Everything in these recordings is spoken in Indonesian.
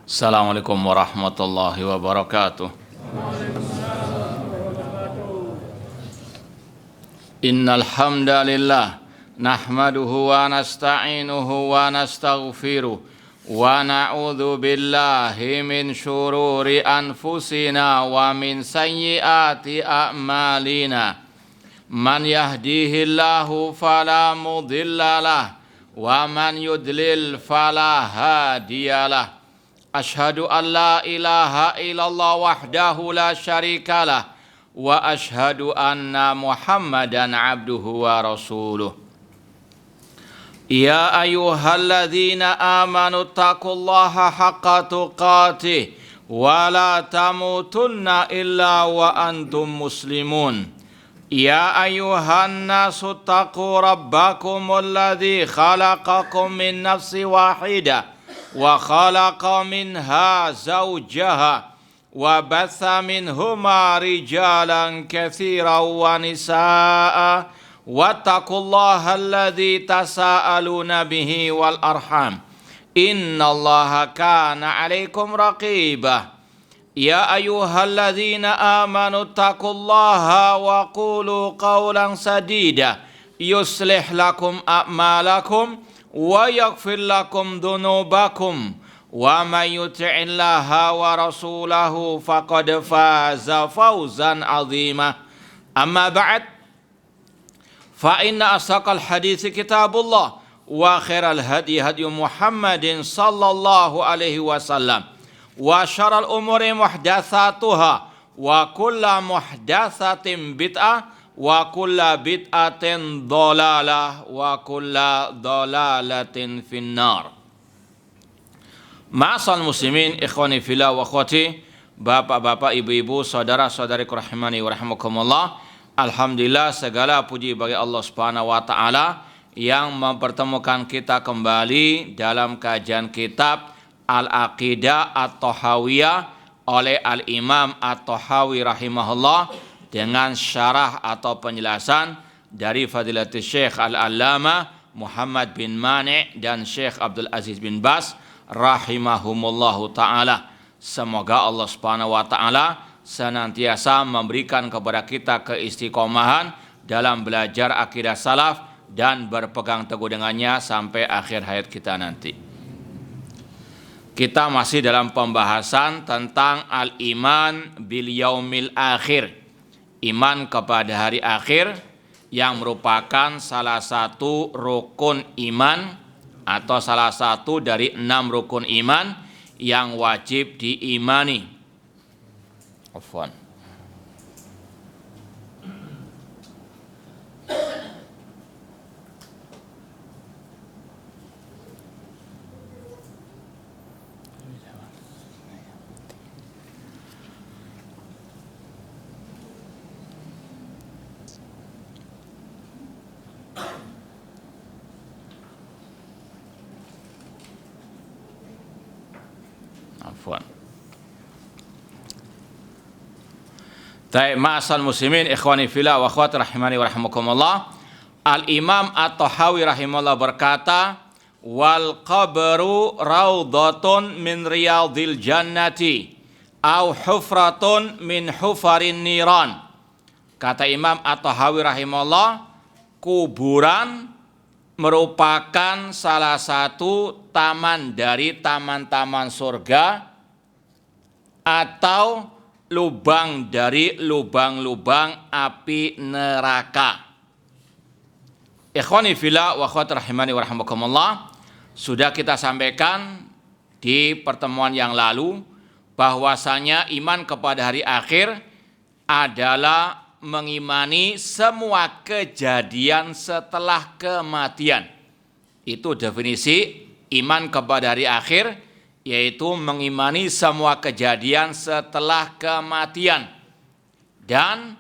Assalamualaikum warahmatullahi wabarakatuh. Innal hamdalillah nahmaduhu wa nasta'inuhu wa nastaghfiruh wa na'udzu billahi min syururi anfusina wa min sayyiati a'malina. Man yahdihillahu fala mudhillalah wa man yudlil fala hadiyalah. Ashhadu an la ilaha illallah wahdahu la syarikalah wa ashhadu anna Muhammadan abduhu wa rasuluh. Ya ayyuhalladzina amanu taqullaha haqqa tuqatih wa la tamutunna illa wa antum muslimun. Ya ayyuhan nasu taqu rabbakumul ladzi khalaqakum min nafsin wahidah wa khalaqa minha zawjaha wa batha minhuma rijalan katsiran wa nisaa'a wattaqullaha alladzi tasaaluna bihi wal arham innallaha kana 'alaikum raqiba. Ya ayyuhalladzina amanu taqullaha wa qulu qawlan sadida yuslih lakum a'malakum wa yaghfir lakum dhunubakum wa may yuti'illaha wa rasulahu faqad faza fawzan 'azima. Amma ba'd, fa inna asaqal hadits kitabullah wa khairal hadi hadi Muhammadin sallallahu alaihi wasallam wa syarrul umuri muhdatsatuha wa kullu muhdatsatin bid'ah wa kulla bid'atin dhalalah wa kulla dhalalatin finnar. Ma'asal muslimin, ikhwani fillah wa akhwati, bapak-bapak, ibu-ibu, saudara-saudariku rahimani wa rahimakumullah. Alhamdulillah, segala puji bagi Allah Subhanahu wa taala yang mempertemukan kita kembali dalam kajian kitab Al-Aqidah At-Tahawiyah oleh Al-Imam At-Tahawi rahimahullah dengan syarah atau penjelasan dari Fadilatul Syekh Al-Allamah Muhammad bin Mani' dan Syekh Abdul Aziz bin Baz rahimahumullahu ta'ala. Semoga Allah subhanahu wa ta'ala senantiasa memberikan kepada kita keistiqomahan dalam belajar akidah salaf dan berpegang teguh dengannya sampai akhir hayat kita nanti. Kita masih dalam pembahasan tentang al-iman bil yaumil akhir, iman kepada hari akhir, yang merupakan salah satu rukun iman atau salah satu dari 6 rukun iman yang wajib diimani. Afwan. Ma'asal muslimin, ikhwani fillah wa akhwati rahimani wa rahimakumullah. Al-Imam At-Tahawi rahimahullah berkata, wal qabru raudhatun min riyadil jannati au hufratun min hufarin niran. Kata Imam At-Tahawi rahimahullah, kuburan merupakan salah satu taman dari taman-taman surga atau lubang dari lubang-lubang api neraka. Ikhwani fillah wa akhwati rahimani wa rahimakumullah, sudah kita sampaikan di pertemuan yang lalu bahwasanya iman kepada hari akhir adalah mengimani semua kejadian setelah kematian. Itu definisi iman kepada hari akhir, yaitu mengimani semua kejadian setelah kematian. Dan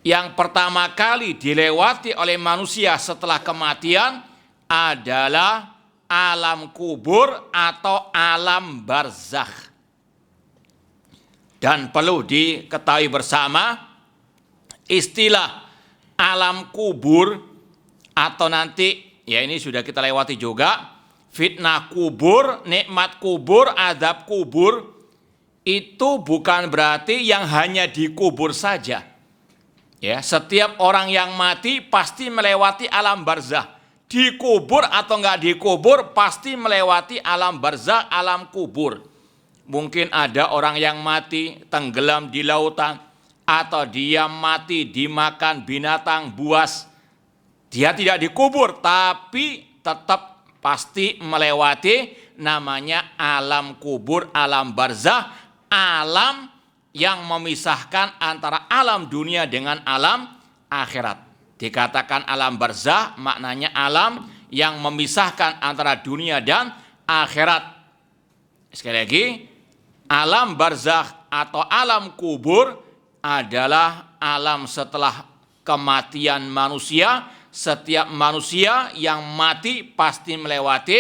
yang pertama kali dilewati oleh manusia setelah kematian adalah alam kubur atau alam barzakh. Dan perlu diketahui bersama, istilah alam kubur atau nanti, ya ini sudah kita lewati juga, fitnah kubur, nikmat kubur, azab kubur, itu bukan berarti yang hanya dikubur saja. Ya, setiap orang yang mati pasti melewati alam barzah. Dikubur atau enggak dikubur pasti melewati alam barzah, alam kubur. Mungkin ada orang yang mati tenggelam di lautan, atau dia mati dimakan binatang buas. Dia tidak dikubur, tapi tetap pasti melewati namanya alam kubur, alam barzah, alam yang memisahkan antara alam dunia dengan alam akhirat. Dikatakan alam barzah, maknanya alam yang memisahkan antara dunia dan akhirat. Sekali lagi, alam barzah atau alam kubur adalah alam setelah kematian manusia. Setiap manusia yang mati pasti melewati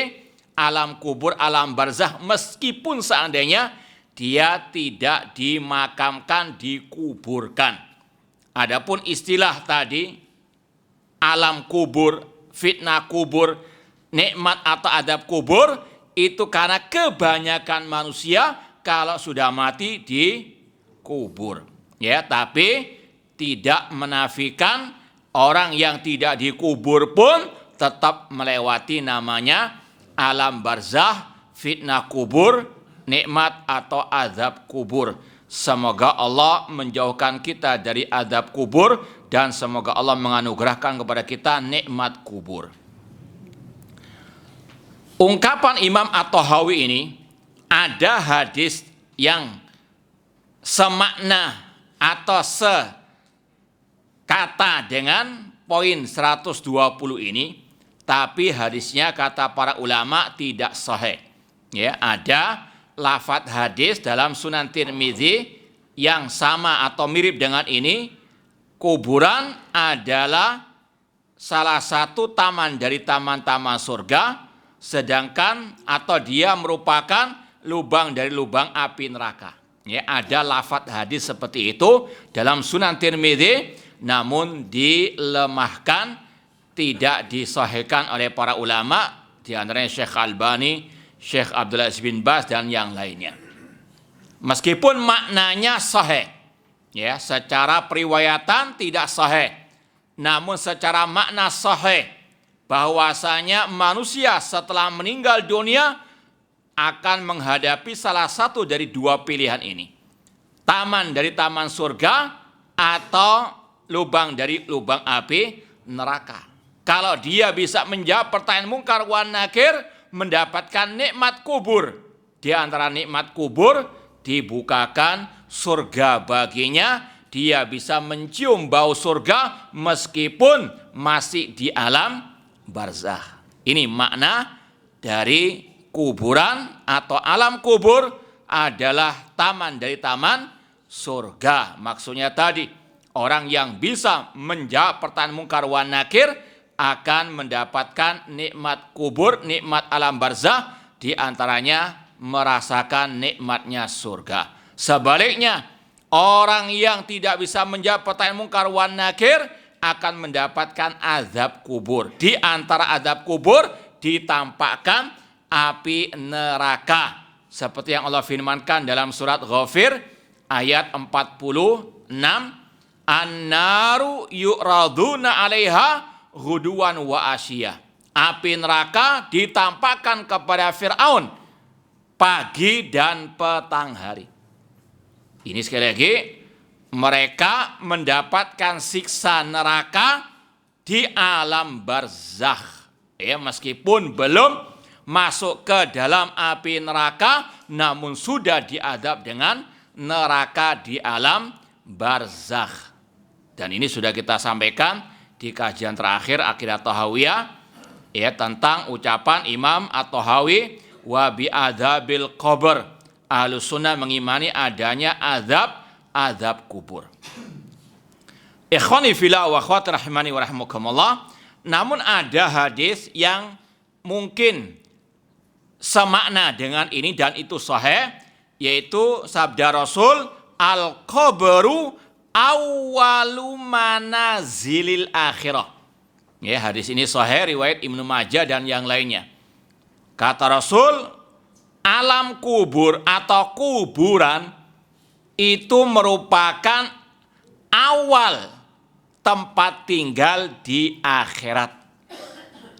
alam kubur, alam barzah, meskipun seandainya dia tidak dimakamkan, dikuburkan. Adapun istilah tadi, alam kubur, fitnah kubur, nikmat atau adab kubur, itu karena kebanyakan manusia kalau sudah mati dikubur. Ya, tapi tidak menafikan orang yang tidak dikubur pun tetap melewati namanya alam barzah, fitnah kubur, nikmat atau azab kubur. Semoga Allah menjauhkan kita dari azab kubur dan semoga Allah menganugerahkan kepada kita nikmat kubur. Ungkapan Imam At-Tahawi ini, ada hadis yang semakna atau sekata dengan poin 120 ini, tapi hadisnya kata para ulama tidak sahih. Ya, ada lafadz hadis dalam Sunan Tirmizi yang sama atau mirip dengan ini. Kuburan adalah salah satu taman dari taman-taman surga, sedangkan atau dia merupakan lubang dari lubang api neraka. Ya, ada lafadz hadis seperti itu dalam Sunan Tirmizi, namun dilemahkan, tidak disahihkan oleh para ulama, di antaranya Syekh Albani, Syekh Abdul Aziz bin Baz dan yang lainnya. Meskipun maknanya sahih, ya, secara periwayatan tidak sahih, namun secara makna sahih, bahwasanya manusia setelah meninggal dunia akan menghadapi salah satu dari dua pilihan ini. Taman dari taman surga atau lubang dari lubang api neraka. Kalau dia bisa menjawab pertanyaan mungkar wan nakir, mendapatkan nikmat kubur. Di antara nikmat kubur, dibukakan surga baginya. Dia bisa mencium bau surga meskipun masih di alam barzah. Ini makna dari kuburan atau alam kubur adalah taman dari taman surga. Maksudnya tadi, orang yang bisa menjawab pertanyaan mungkar wan nakir akan mendapatkan nikmat kubur, nikmat alam barzah, di antaranya merasakan nikmatnya surga. Sebaliknya, orang yang tidak bisa menjawab pertanyaan mungkar wan nakir akan mendapatkan azab kubur. Di antara azab kubur ditampakkan api neraka. Seperti yang Allah firmankan dalam surat Ghafir ayat 46, An-naru yu'raduna 'alaiha ghuduwan wa asyiyah. Api neraka ditampakkan kepada Fir'aun pagi dan petang hari. Ini sekali lagi, mereka mendapatkan siksa neraka di alam barzakh. Ya, meskipun belum masuk ke dalam api neraka, namun sudah diadab dengan neraka di alam barzakh. Dan ini sudah kita sampaikan di kajian terakhir Aqidah Thahawiyah, ya, tentang ucapan Imam At-Tahawi, wa bi adzabil qabr. Ahlus sunnah mengimani adanya azab kubur. Ikhwani fillah wa akhwati rahimani wa rahimakumullah. Namun ada hadis yang mungkin semakna dengan ini dan itu sahih, yaitu sabda Rasul, al-qabru awwalu manazilil akhirah. Ya, hadis ini sahih riwayat Ibnu Majah dan yang lainnya. Kata Rasul, alam kubur atau kuburan itu merupakan awal tempat tinggal di akhirat.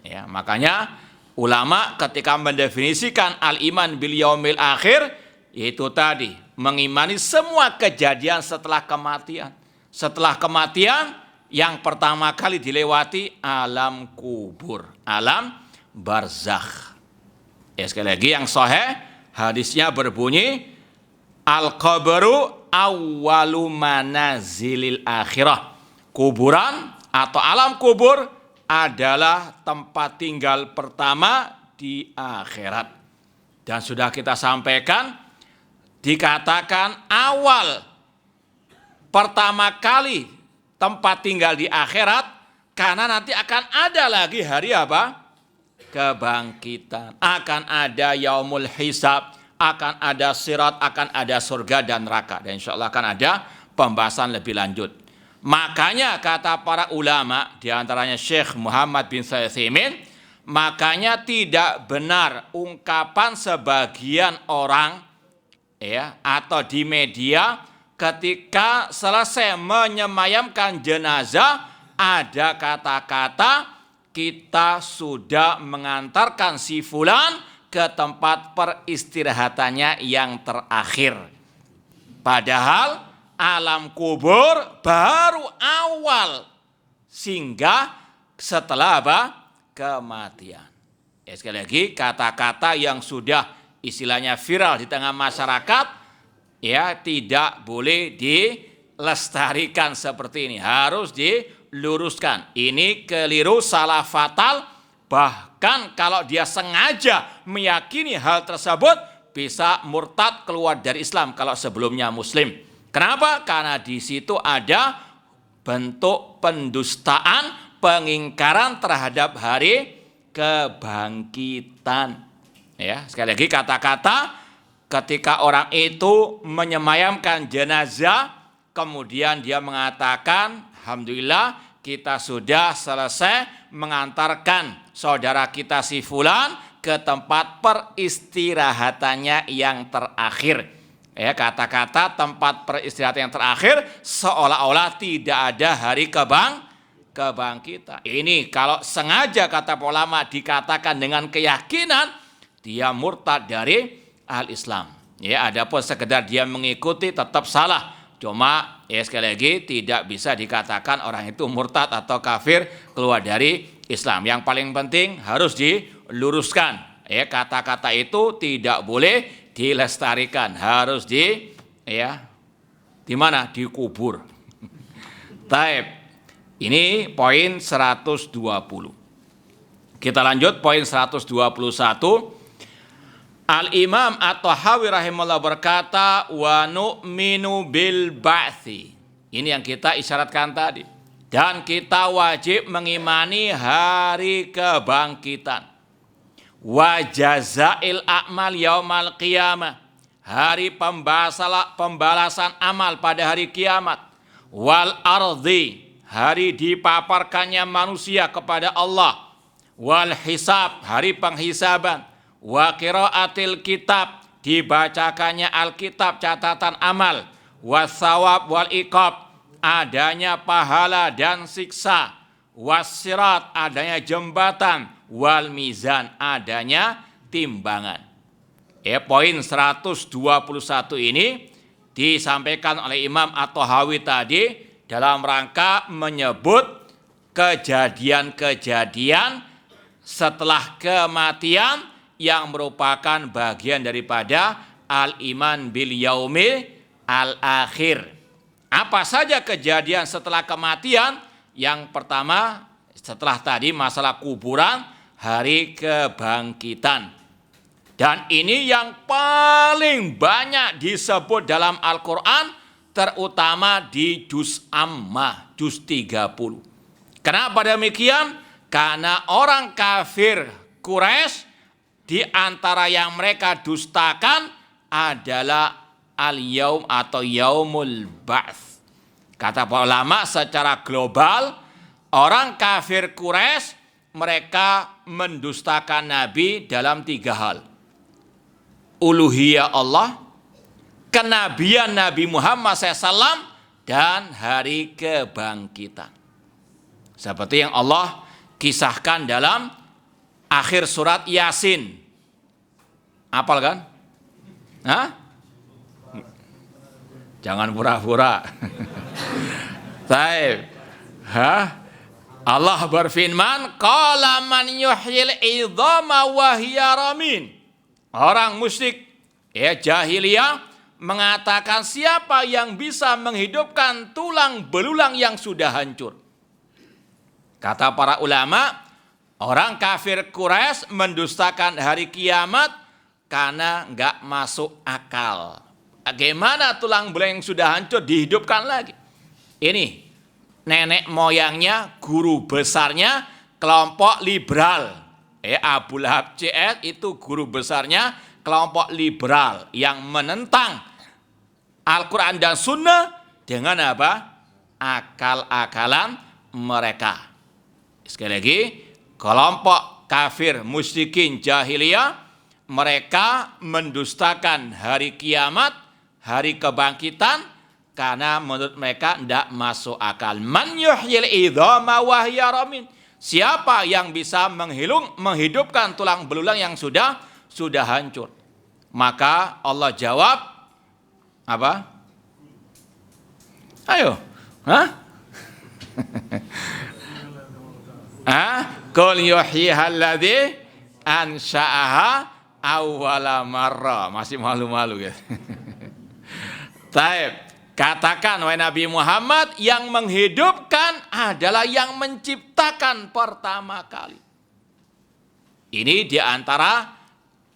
Ya, makanya ulama ketika mendefinisikan al-iman bil yaumil akhir, yaitu tadi mengimani semua kejadian setelah kematian. Setelah kematian, yang pertama kali dilewati alam kubur, alam barzakh. Ya, sekali lagi yang sahih hadisnya berbunyi, al-qabru awwalu manazilil akhirah. Kuburan atau alam kubur adalah tempat tinggal pertama di akhirat. Dan sudah kita sampaikan, dikatakan awal pertama kali tempat tinggal di akhirat, karena nanti akan ada lagi hari apa? Kebangkitan. Akan ada yaumul hisab, akan ada sirat, akan ada surga dan neraka. Dan insya Allah akan ada pembahasan lebih lanjut. Makanya kata para ulama, diantaranya Syekh Muhammad bin Shalih Al Utsaimin, makanya tidak benar ungkapan sebagian orang ya atau di media ketika selesai menyemayamkan jenazah ada kata-kata kita sudah mengantarkan si fulan ke tempat peristirahatannya yang terakhir. Padahal alam kubur baru awal singgah setelah apa? Kematian. Ya, sekali lagi kata-kata yang sudah istilahnya viral di tengah masyarakat ya tidak boleh dilestarikan seperti ini. Harus diluruskan. Ini keliru, salah fatal. Bahkan kalau dia sengaja meyakini hal tersebut bisa murtad keluar dari Islam kalau sebelumnya Muslim. Kenapa? Karena di situ ada bentuk pendustaan, pengingkaran terhadap hari kebangkitan. Ya, sekali lagi kata-kata ketika orang itu menyemayamkan jenazah, kemudian dia mengatakan, alhamdulillah kita sudah selesai mengantarkan saudara kita si fulan ke tempat peristirahatannya yang terakhir. Ya, kata-kata tempat peristirahatan yang terakhir seolah-olah tidak ada hari kebangkitan. Ini kalau sengaja kata ulama dikatakan dengan keyakinan, dia murtad dari al-Islam. Ya, adapun sekedar dia mengikuti tetap salah. Cuma ya sekali lagi tidak bisa dikatakan orang itu murtad atau kafir keluar dari Islam. Yang paling penting harus diluruskan. Ya, kata-kata itu tidak boleh dilestarikan, harus di mana? Dikubur. Taib. Ini poin 120. Kita lanjut poin 121. Al-Imam At-Tahawi rahimahullah berkata, wa nu'minu bil ba'thi. Ini yang kita isyaratkan tadi. Dan kita wajib mengimani hari kebangkitan. Wa jazail a'mal yaumal qiyamah. Hari pembalasan amal pada hari kiamat. Wal ardi. Hari dipaparkannya manusia kepada Allah. Wal hisab. Hari penghisaban. Wa qiraatil kitab. Dibacakannya Alkitab catatan amal. Wasawab wal iqab. Adanya pahala dan siksa. Wasirat. Adanya jembatan. Wal mizan, adanya timbangan. Ya, poin 121 ini disampaikan oleh Imam At-Tahawi tadi dalam rangka menyebut kejadian-kejadian setelah kematian yang merupakan bagian daripada al-iman bil yaumil al-akhir. Apa saja kejadian setelah kematian? Yang pertama, setelah tadi masalah kuburan, hari kebangkitan. Dan ini yang paling banyak disebut dalam Al-Quran, terutama di juz Ammah, juz 30. Kenapa demikian? Karena orang kafir Quraisy di antara yang mereka dustakan adalah al-yaum atau yaumul ba'ts. Kata para ulama secara global, orang kafir Quraisy mereka mendustakan Nabi dalam 3 hal. Uluhiyah Allah, kenabian Nabi Muhammad SAW, dan hari kebangkitan. Seperti yang Allah kisahkan dalam akhir surat Yasin. Apal kan? Hah? Jangan pura-pura. Baik. Allah berfirman, qala man yuhyil idhama wa hiya ramin. Orang musyrik jahiliyah mengatakan, siapa yang bisa menghidupkan tulang belulang yang sudah hancur? Kata para ulama, orang kafir Quraisy mendustakan hari kiamat karena enggak masuk akal. Bagaimana tulang belulang yang sudah hancur dihidupkan lagi? Ini nenek moyangnya, guru besarnya kelompok liberal. Abu Lahab CS itu guru besarnya kelompok liberal yang menentang Al-Quran dan Sunnah dengan apa? Akal-akalan mereka. Sekali lagi, kelompok kafir musyrikin jahiliyah, mereka mendustakan hari kiamat, hari kebangkitan, karena menurut mereka tidak masuk akal. Man yuhyil idhama wa hiya ramin. Siapa yang bisa menghidupkan tulang belulang yang sudah hancur? Maka Allah jawab apa? Ayo, Qul yuhyiha alladzi ansha'aha awwala marra. Masih malu-malu ya. Taib. Katakan wahai Nabi Muhammad, yang menghidupkan adalah yang menciptakan pertama kali. Ini diantara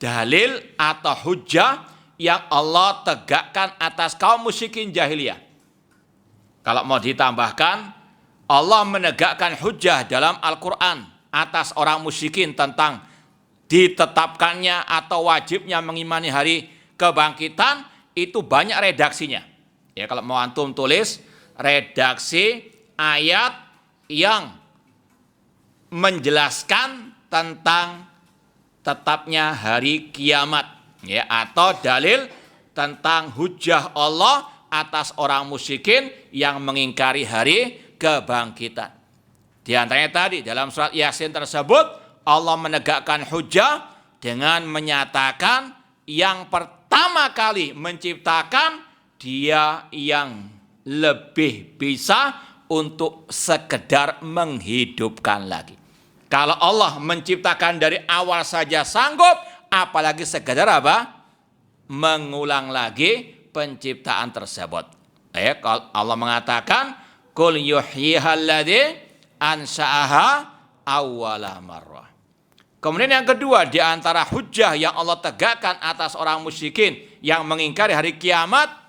dalil atau hujjah yang Allah tegakkan atas kaum musyrikin jahiliyah. Kalau mau ditambahkan, Allah menegakkan hujjah dalam Al-Quran atas orang musyrikin tentang ditetapkannya atau wajibnya mengimani hari kebangkitan, itu banyak redaksinya. Ya, kalau mau antum tulis redaksi ayat yang menjelaskan tentang tetapnya hari kiamat, ya, atau dalil tentang hujjah Allah atas orang musyrikin yang mengingkari hari kebangkitan. Di antaranya tadi dalam surat Yasin tersebut, Allah menegakkan hujjah dengan menyatakan yang pertama kali menciptakan, Dia yang lebih bisa untuk sekedar menghidupkan lagi. Kalau Allah menciptakan dari awal saja sanggup, apalagi sekedar apa? Mengulang lagi penciptaan tersebut. Allah mengatakan, Qul yuhyiha alladzi ansha'aha awwala marrah. Kemudian yang kedua, di antara hujjah yang Allah tegakkan atas orang musyrikin yang mengingkari hari kiamat,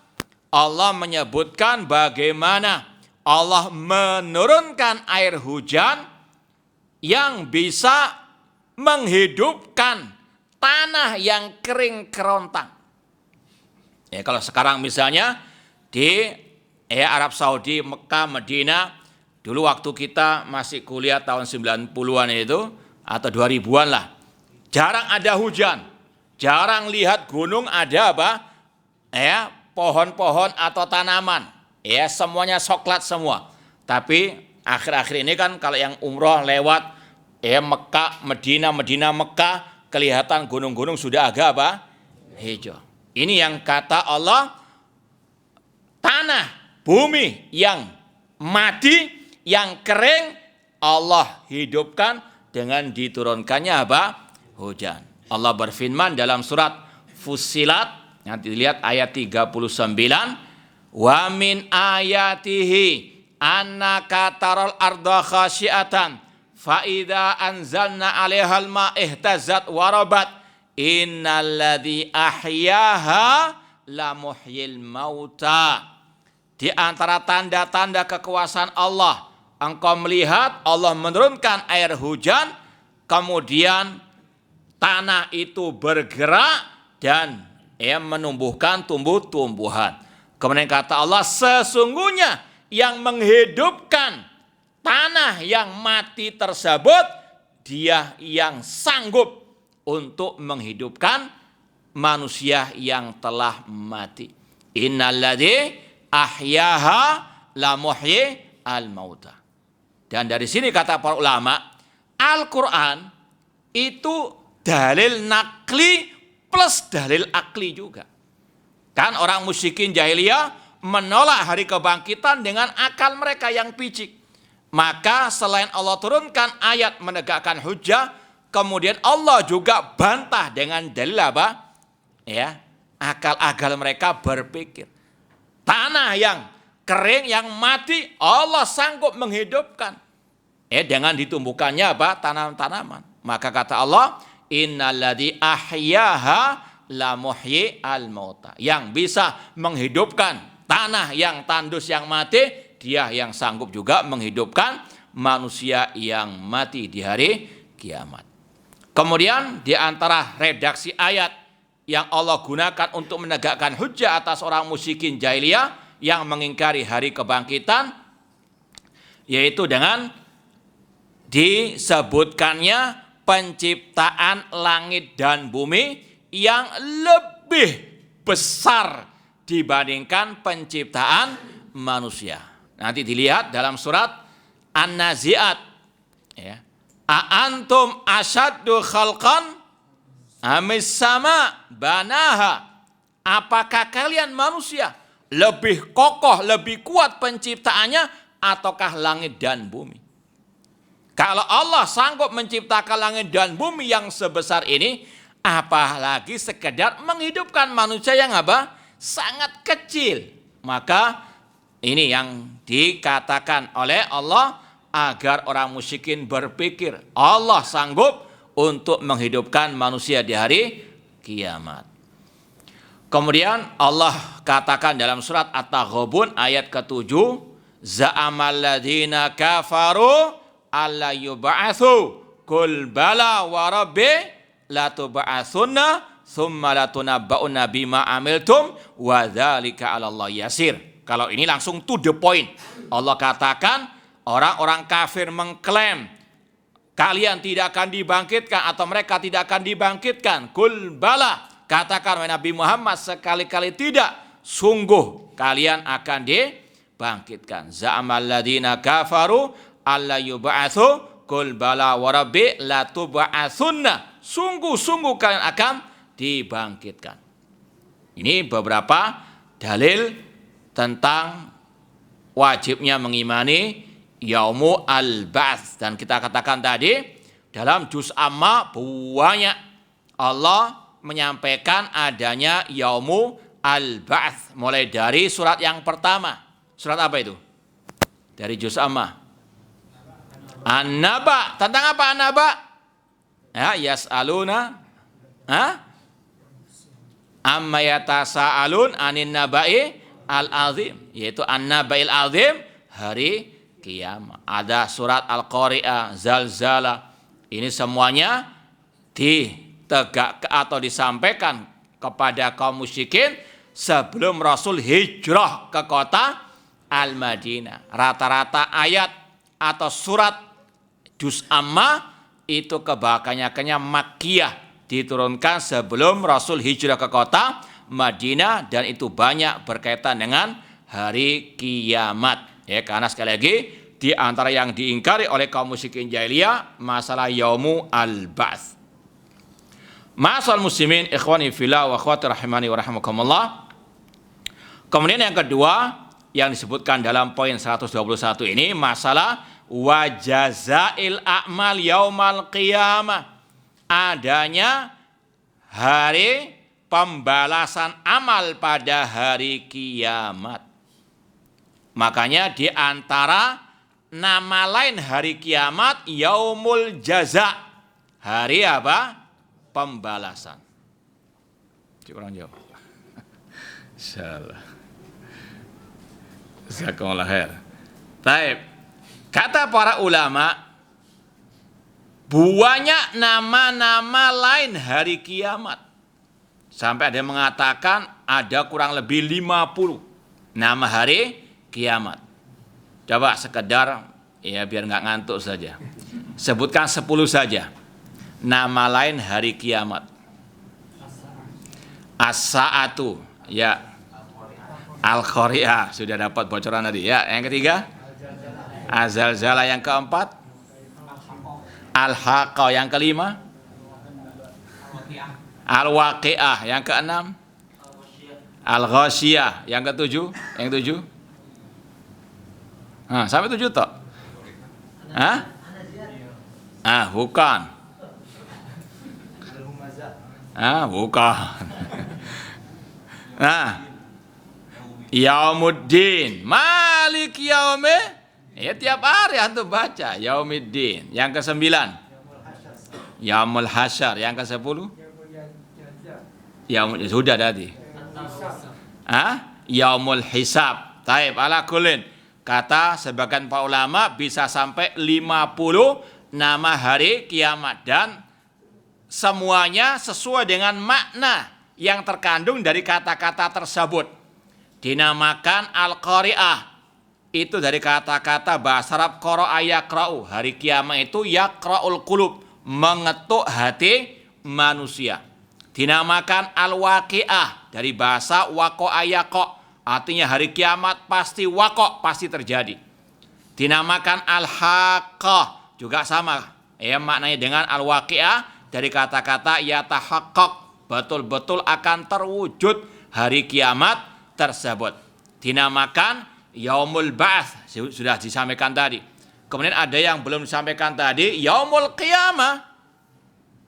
Allah menyebutkan bagaimana Allah menurunkan air hujan yang bisa menghidupkan tanah yang kering kerontang. Ya, kalau sekarang misalnya di Arab Saudi, Mekah, Madinah, dulu waktu kita masih kuliah tahun 90-an itu atau 2000-an lah, jarang ada hujan, jarang lihat gunung ada apa? Pohon-pohon atau tanaman, semuanya soklat semua. Tapi akhir-akhir ini kan kalau yang umroh lewat Mekah, Madinah, Mekah, kelihatan gunung-gunung sudah agak apa? Hijau. Ini yang kata Allah, tanah, bumi yang mati, yang kering, Allah hidupkan dengan diturunkannya apa? Hujan. Allah berfirman dalam surat Fussilat, nanti lihat ayat 39, wa min ayatihi annaka taral arda khasyiatan fa idza anzalna 'alaihal ma ihtazzat wa rabat innalladzi ahyaha la muhyil mauta. Di antara tanda-tanda kekuasaan Allah, engkau melihat Allah menurunkan air hujan, kemudian tanah itu bergerak dan menumbuhkan tumbuh-tumbuhan. Kemudian kata Allah, sesungguhnya yang menghidupkan tanah yang mati tersebut, Dia yang sanggup untuk menghidupkan manusia yang telah mati. Innalladzi ahyaha la muhyi al-mauta. Dan dari sini kata para ulama, Al-Quran itu dalil nakli plus dalil akli juga. Kan orang musyrikin jahiliyah menolak hari kebangkitan dengan akal mereka yang picik. Maka selain Allah turunkan ayat menegakkan hujjah, kemudian Allah juga bantah dengan dalil apa? Ya, akal-akal mereka berpikir. Tanah yang kering, yang mati, Allah sanggup menghidupkan. Dengan ditumbuhkannya apa? Tanam-tanaman. Maka kata Allah, innalladzi ahyaha la muhyi al-mauta. Yang bisa menghidupkan tanah yang tandus, yang mati, dia yang sanggup juga menghidupkan manusia yang mati di hari kiamat. Kemudian di antara redaksi ayat yang Allah gunakan untuk menegakkan hujjah atas orang musyrikin jahiliyah yang mengingkari hari kebangkitan, yaitu dengan disebutkannya penciptaan langit dan bumi yang lebih besar dibandingkan penciptaan manusia. Nanti dilihat dalam surat An-Nazi'at. Ya. A'antum asyaddu khalqan amis sama banaha. Apakah kalian manusia lebih kokoh, lebih kuat penciptaannya ataukah langit dan bumi? Kalau Allah sanggup menciptakan langit dan bumi yang sebesar ini, apalagi sekedar menghidupkan manusia yang apa? Sangat kecil. Maka ini yang dikatakan oleh Allah agar orang musyrikin berpikir Allah sanggup untuk menghidupkan manusia di hari kiamat. Kemudian Allah katakan dalam surat At-Taghabun ayat ke-7, za'amal ladzina kafaru alla yub'atsu qul bala wa rabbi la tub'atsunna tsumma la tunabba'unna bima amiltum wa dzalika 'alallahi yasir. Kalau ini langsung to the point. Allah katakan orang-orang kafir mengklaim kalian tidak akan dibangkitkan atau mereka tidak akan dibangkitkan. Qul bala, katakan wahai Nabi Muhammad sekali-kali tidak, sungguh kalian akan dibangkitkan. Za'amal ladzina kafaru alla yub'atsu qul bala wa rabbi la tub'atsunna. Sungguh-sungguh kalian akan dibangkitkan. Ini beberapa dalil tentang wajibnya mengimani Yaumu al-Ba'ts. Dan kita katakan tadi dalam juz amma banyak Allah menyampaikan adanya Yaumu al-Ba'ts. Mulai dari surat yang pertama. Surat apa itu? Dari juz amma. An-Naba. Tentang apa An-Naba? Ya, yas'aluna. Amma yatasa'alun anin naba'i al-azim, yaitu an-naba'il azim, hari kiamat. Ada surat Al-Qari'ah, Zalzalah. Ini semuanya ditegakkan atau disampaikan kepada kaum musyrikin sebelum Rasul hijrah ke kota Al-Madinah. Rata-rata ayat atau surat juz amma itu kebanyakannya Makkiyah, diturunkan sebelum Rasul hijrah ke kota Madinah, dan itu banyak berkaitan dengan hari kiamat. Ya, karena sekali lagi di antara yang diingkari oleh kaum musyrikin jahiliyah masalah Yaumu al-Ba'ts. Ma'asal muslimin, ikhwani fillah wa akhwati rahimani wa rahimakumullah. Kemudian yang kedua yang disebutkan dalam poin 121 ini masalah wajazail a'mal yaumal qiyamah. Adanya hari pembalasan amal pada hari kiamat. Makanya di antara nama lain hari kiamat Yaumul Jaza. Hari apa? Pembalasan. Kurang jawab. Insyaallah. Jazakumullah khair. Baik. Kata para ulama, banyak nama-nama lain hari kiamat. Sampai ada yang mengatakan ada kurang lebih 50 nama hari kiamat. Coba sekedar ya biar nggak ngantuk saja. Sebutkan 10 saja. Nama lain hari kiamat. As-sa'atu, ya. Al-qari'ah, sudah dapat bocoran tadi. Ya, yang ketiga? Az-zalzalah, yang keempat? Al-haqqah, yang kelima? Al-waqi'ah, yang keenam? Al-ghasyiyah, yang ketujuh? Yang tujuh? Sampai 7 toh? Bukan. Bukan. Yaumuddin, Malik Yaumid. Ya, tiap hari antum baca Yaumiddin. Yang ke-9 Yaumul Hasyar. Yang ke-10 Yaumul, sudah tadi. Yaumul Hisab. Taib, ala kullin. Kata sebagian para ulama bisa sampai 50 nama hari kiamat, dan semuanya sesuai dengan makna yang terkandung dari kata-kata tersebut. Dinamakan Al-Qari'ah. Itu dari kata-kata bahasa Arab qara'a yaqra'u. Hari kiamat itu yaqra'ul qulub, mengetuk hati manusia. Dinamakan Al-Waqi'ah dari bahasa waqa'a yaqa'. Artinya hari kiamat pasti waqo', pasti terjadi. Dinamakan Al-Haqqah, juga sama. Maknanya dengan Al-Waqi'ah dari kata-kata yatahaqqaq, betul-betul akan terwujud hari kiamat tersebut. Dinamakan Yaumul Ba'ats, sudah disampaikan tadi. Kemudian ada yang belum disampaikan tadi, Yaumul Qiyamah.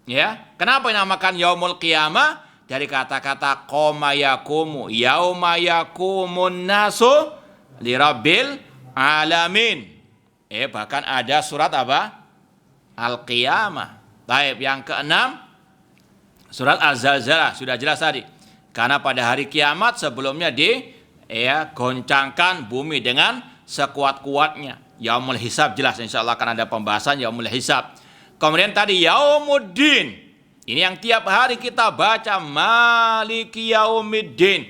Ya, kenapa dinamakan Yaumul Qiyamah? Dari kata-kata qoma yakumu, yauma yakumun nasu lirabbil alamin. Bahkan ada surat apa? Al-Qiyamah. Baik, yang keenam surat Az-Zalzalah, sudah jelas tadi. Karena pada hari kiamat sebelumnya goncangkan bumi dengan sekuat-kuatnya. Yaumul Hisab jelas, insyaallah akan ada pembahasan Yaumul Hisab. Kemudian tadi Yaumuddin. Ini yang tiap hari kita baca, Maliki Yaumiddin.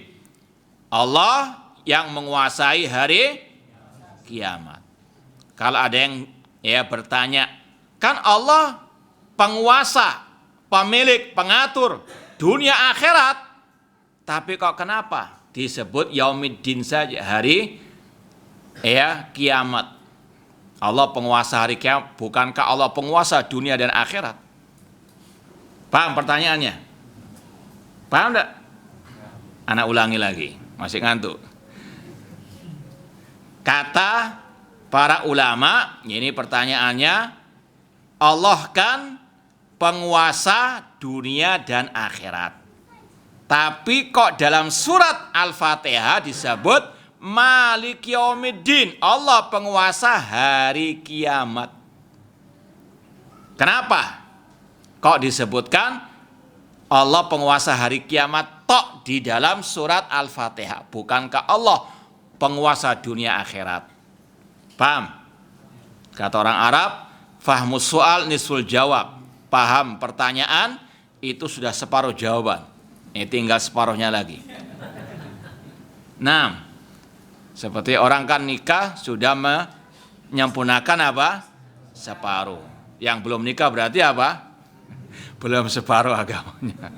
Allah yang menguasai hari kiamat. Kalau ada yang bertanya, kan Allah penguasa, pemilik, pengatur dunia akhirat. Tapi kok kenapa disebut Yaumiddin saja, hari kiamat? Allah penguasa hari kiamat, bukankah Allah penguasa dunia dan akhirat? Paham pertanyaannya? Paham enggak? Anak ulangi lagi, masih ngantuk. Kata para ulama, ini pertanyaannya, Allah kan penguasa dunia dan akhirat. Tapi kok dalam surat Al-Fatihah disebut Malik Yaumiddin, Allah penguasa hari kiamat. Kenapa? Kok disebutkan Allah penguasa hari kiamat tok di dalam surat Al-Fatihah? Bukankah Allah penguasa dunia akhirat? Paham? Kata orang Arab, fahmus soal nisful jawab. Paham pertanyaan itu sudah separuh jawaban. Ini tinggal separuhnya lagi. Nah, seperti orang kan nikah sudah menyempurnakan apa? Separuh. Yang belum nikah berarti apa? Belum separuh agamanya.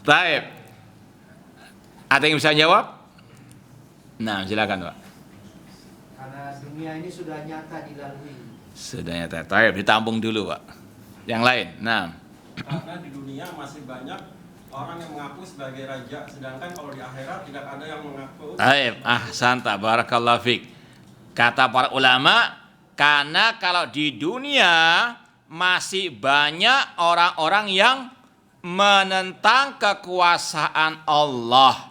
Baik. Ada yang bisa jawab? Nah, silakan, Pak. Karena dunia ini sudah nyata dilalui. Sudah nyata. Baik, ditampung dulu, Pak. Yang lain. Nah. Karena di dunia masih banyak orang yang mengaku sebagai raja, sedangkan kalau di akhirat tidak ada yang mengaku. Baik, santa barakallahu fik. Kata para ulama, karena kalau di dunia masih banyak orang-orang yang menentang kekuasaan Allah.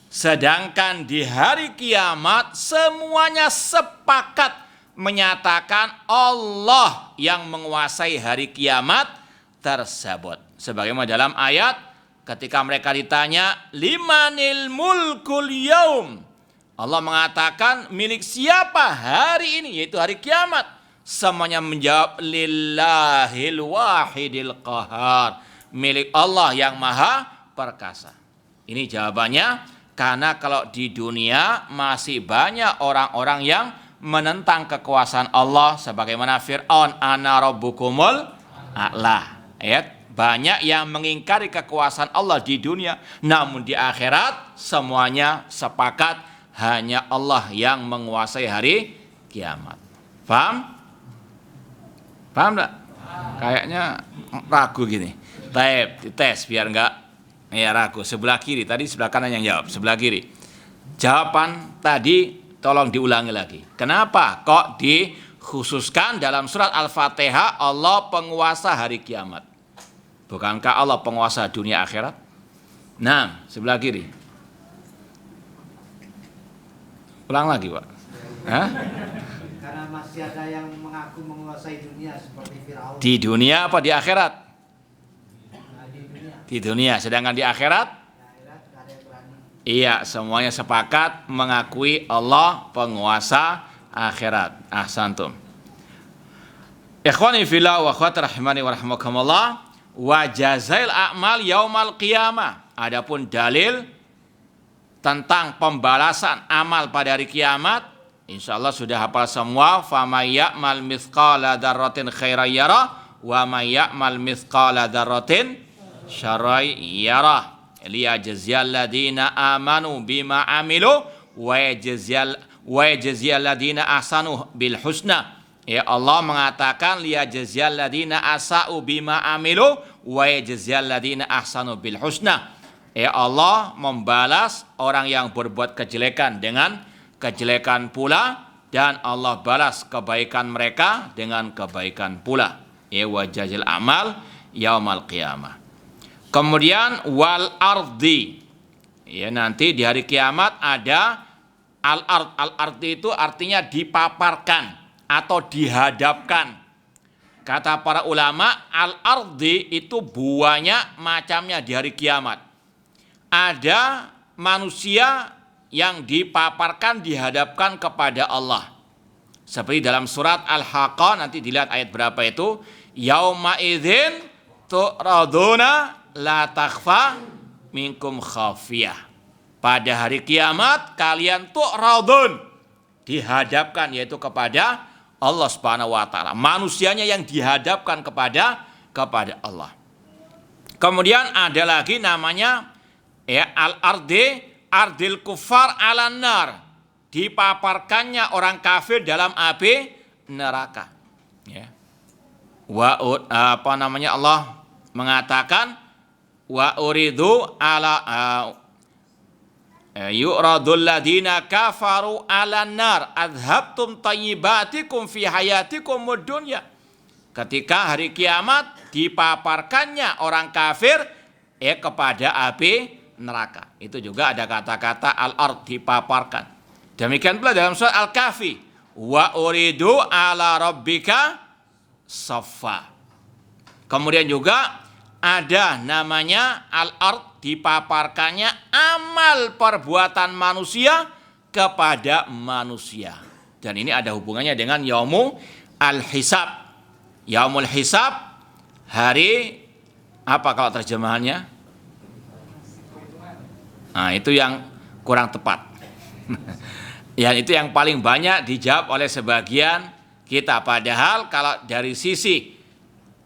Sedangkan di hari kiamat semuanya sepakat menyatakan Allah yang menguasai hari kiamat tersebut. Sebagaimana dalam ayat ketika mereka ditanya, limanil mulkul yaum, Allah mengatakan milik siapa hari ini, yaitu hari kiamat. Semuanya menjawab lillahil wahidil qahar, milik Allah yang maha perkasa. Ini jawabannya, karena kalau di dunia masih banyak orang-orang yang menentang kekuasaan Allah sebagaimana Fir'aun, ana rabbukumul a'la. Ya, banyak yang mengingkari kekuasaan Allah di dunia, namun di akhirat semuanya sepakat hanya Allah yang menguasai hari kiamat. Paham? Paham enggak? Kayaknya ragu gini. Taib, dites biar enggak ragu. Sebelah kiri, tadi sebelah kanan yang jawab, sebelah kiri. Jawaban tadi tolong diulangi lagi. Kenapa kok dikhususkan dalam surat Al-Fatihah Allah penguasa hari kiamat? Bukankah Allah penguasa dunia akhirat? Nah, sebelah kiri. Ulang lagi, Pak. Hah? Karena masih ada yang mengaku menguasai dunia seperti Firaun. Di dunia apa di akhirat? Nah, di dunia. Di dunia, sedangkan di akhirat? Di akhirat nggak ada yang berani. Iya, semuanya sepakat mengakui Allah penguasa akhirat. Ahsantum. Ikhwani fillah wa akhwati rahimani wa rahimakumullah, wa jazail a'mal yaumal qiyamah. Adapun dalil tentang pembalasan amal pada hari kiamat, insyaallah sudah hafal semua. Famay ya'mal mithqala dzarratin khairan yarah wa may ya'mal mithqala dzarratin syarran yarah. Liyajziyal ladina amanu bima amilu wa yajziyal ladina ahsanu bil husna. Ya, Allah mengatakan liyajziyal ladina asa'u bima amilu wa yajziyal ladina ahsanu bil husna. Ya, Allah membalas orang yang berbuat kejelekan dengan kejelekan pula, dan Allah balas kebaikan mereka dengan kebaikan pula. Ya, wajazil amal yaumal qiyamah. Kemudian wal ardi. Ya, nanti di hari kiamat ada al-ard. Al-ardi itu artinya dipaparkan atau dihadapkan. Kata para ulama, al-ardi itu banyak macamnya di hari kiamat. Ada manusia yang dipaparkan, dihadapkan kepada Allah. Seperti dalam surat Al-Haqqah, nanti dilihat ayat berapa itu. Yauma idzin tu'raduna la takhfa minkum khafiyah. Pada hari kiamat kalian tu'radun, dihadapkan, yaitu kepada Allah Subhanahu wa taala. Manusianya yang dihadapkan kepada Allah. Kemudian ada lagi namanya al-ardi ardil kufar alan nar, dipaparkannya orang kafir dalam api neraka. Ya. Allah mengatakan wa uridu ala yu'radul ladina kafaru alan nar adhabtum tayyibatikum fi hayatikum dunya. Ketika hari kiamat dipaparkannya orang kafir kepada api neraka. Itu juga ada kata-kata al-ard, dipaparkan. Demikian pula dalam surat Al-Kahfi, wa uridu ala rabbika saffa. Kemudian juga ada namanya al-ard, dipaparkannya amal perbuatan manusia kepada manusia. Dan ini ada hubungannya dengan yaumul al-hisab. Yaumul hisab, hari apa kalau terjemahannya? Nah, itu yang kurang tepat. Ya, itu yang paling banyak dijawab oleh sebagian kita. Padahal kalau dari sisi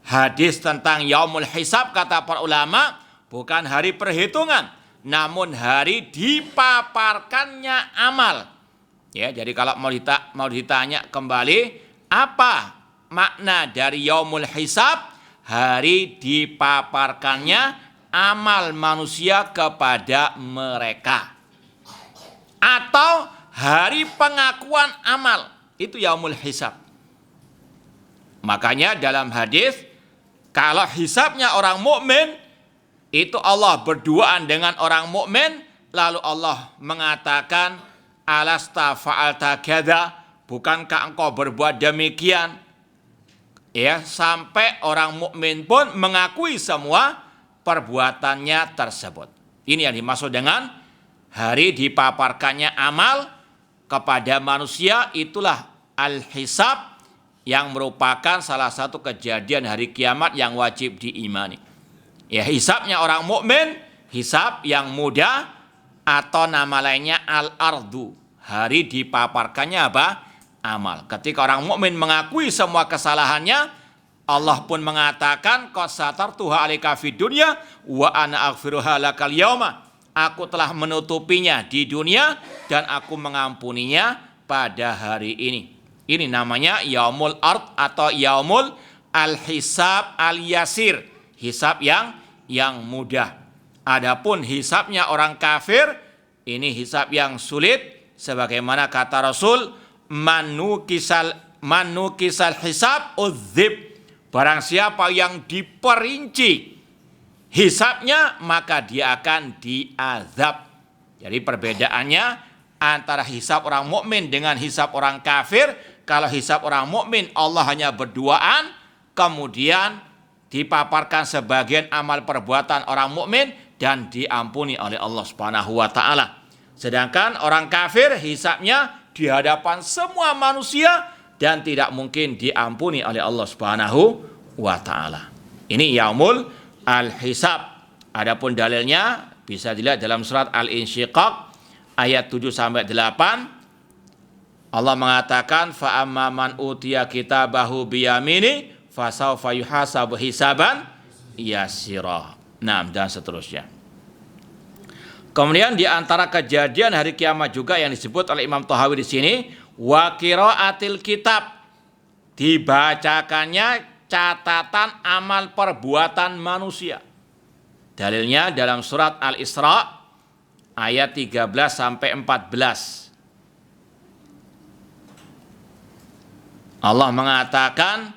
hadis tentang yaumul hisab, kata para ulama, bukan hari perhitungan, namun hari dipaparkannya amal. Ya, jadi kalau mau ditanya kembali, apa makna dari yaumul hisab? Hari dipaparkannya amal manusia kepada mereka, atau hari pengakuan amal, itu yaumul hisab. Makanya dalam hadis, kalau hisabnya orang mukmin, itu Allah berduaan dengan orang mukmin, lalu Allah mengatakan, alasta fa'alta kadza, bukankah engkau berbuat demikian? Ya, sampai orang mukmin pun mengakui semua perbuatannya tersebut. Ini yang dimaksud dengan hari dipaparkannya amal kepada manusia. Itulah al-hisab, yang merupakan salah satu kejadian hari kiamat yang wajib diimani. Ya, hisabnya orang mukmin, hisab yang mudah, atau nama lainnya al-ardu, hari dipaparkannya apa? amal. Ketika orang mukmin mengakui semua kesalahannya, Allah pun mengatakan, qad satartuha 'alaika fid dunya wa ana aghfiruha lakal yauma. Aku telah menutupinya di dunia dan aku mengampuninya pada hari ini. Ini namanya yaumul ard atau yaumul al-hisab al-yasir, hisab yang mudah. Adapun hisabnya orang kafir, ini hisab yang sulit, sebagaimana kata Rasul, manukisal hisab udzib. Barang siapa yang diperinci hisabnya, maka dia akan diazab. Jadi perbedaannya antara hisab orang mukmin dengan hisab orang kafir, kalau hisab orang mukmin Allah hanya berduaan, kemudian dipaparkan sebagian amal perbuatan orang mukmin dan diampuni oleh Allah Subhanahu wa taala. Sedangkan orang kafir hisabnya di hadapan semua manusia dan tidak mungkin diampuni oleh Allah Subhanahu wa taala. Ini yaumul al-hisab. Adapun dalilnya bisa dilihat dalam surat Al-Insyiqaq ayat 7 sampai 8. Allah mengatakan, fa amma man utiya kitabahu biyamini fasawfa yuhasabu hisaban yasira. Nah, dan seterusnya. Kemudian di antara kejadian hari kiamat juga yang disebut oleh Imam Tahawi di sini, wa qiraatil kitab, dibacakannya catatan amal perbuatan manusia. Dalilnya dalam surat Al-Isra ayat 13 sampai 14. Allah mengatakan,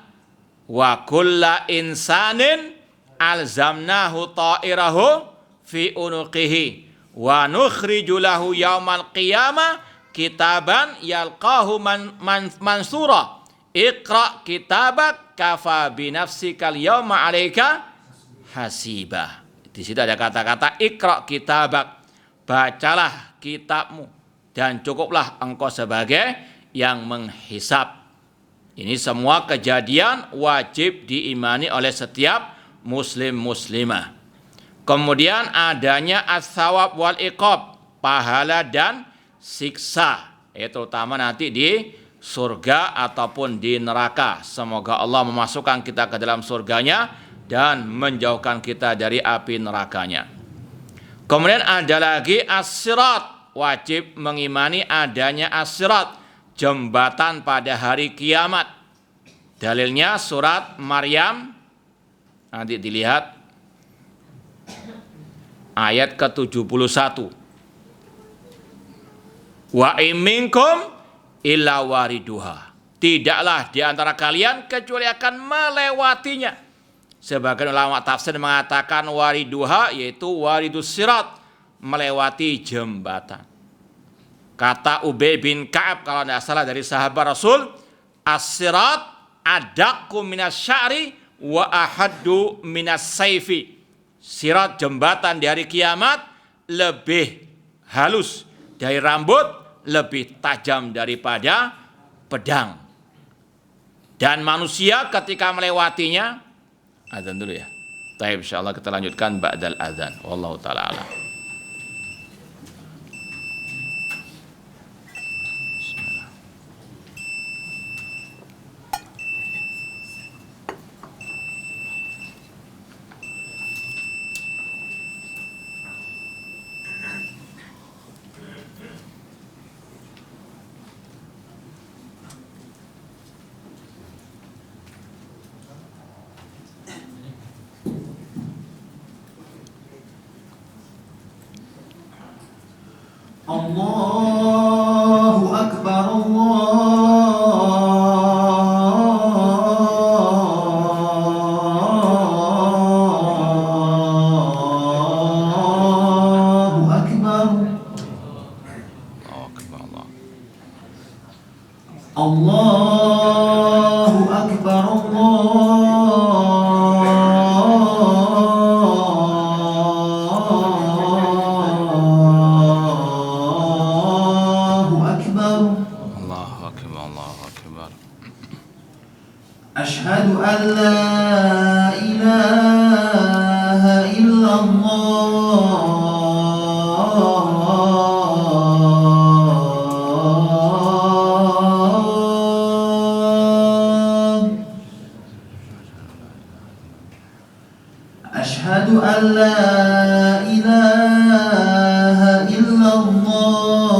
wa kulla insanin alzamnahu ta'irahu fi unuqihi wa nukhriju lahu yaumal qiyamah kitaban yalqahu mansura iqra kitabak kafa binafsikal yawma 'alaika hasibah. Di situ ada kata-kata iqra kitabak, bacalah kitabmu dan cukuplah engkau sebagai yang menghisab. Ini semua kejadian wajib diimani oleh setiap muslim muslimah. Kemudian adanya as-sawab wal iqab, pahala dan siksa, terutama nanti di surga ataupun di neraka. Semoga Allah memasukkan kita ke dalam surganya dan menjauhkan kita dari api nerakanya. Kemudian ada lagi as-sirat, wajib mengimani adanya as-sirat, jembatan pada hari kiamat. Dalilnya surat Maryam, nanti dilihat ayat ke-71. Wa iminkum illa wariduha, tidaklah di antara kalian kecuali akan melewatinya. Sebagian ulama tafsir mengatakan wariduha yaitu waridus sirat, melewati jembatan. Kata Ubay bin Ka'ab kalau tidak salah dari sahabat Rasul, as-sirat adaqqu minas sya'ri wa ahaddu minas saifi. Sirat jembatan di hari kiamat lebih halus dari rambut, lebih tajam daripada pedang. Dan manusia ketika melewatinya, azan dulu ya. Baik, insyaallah kita lanjutkan ba'dal azan. Wallahu taala a'lam. Allahu Akbar, Allahu Akbar, Allahu Akbar, Ashhadu an la ilaha illallah أشهد أن لا إله إلا الله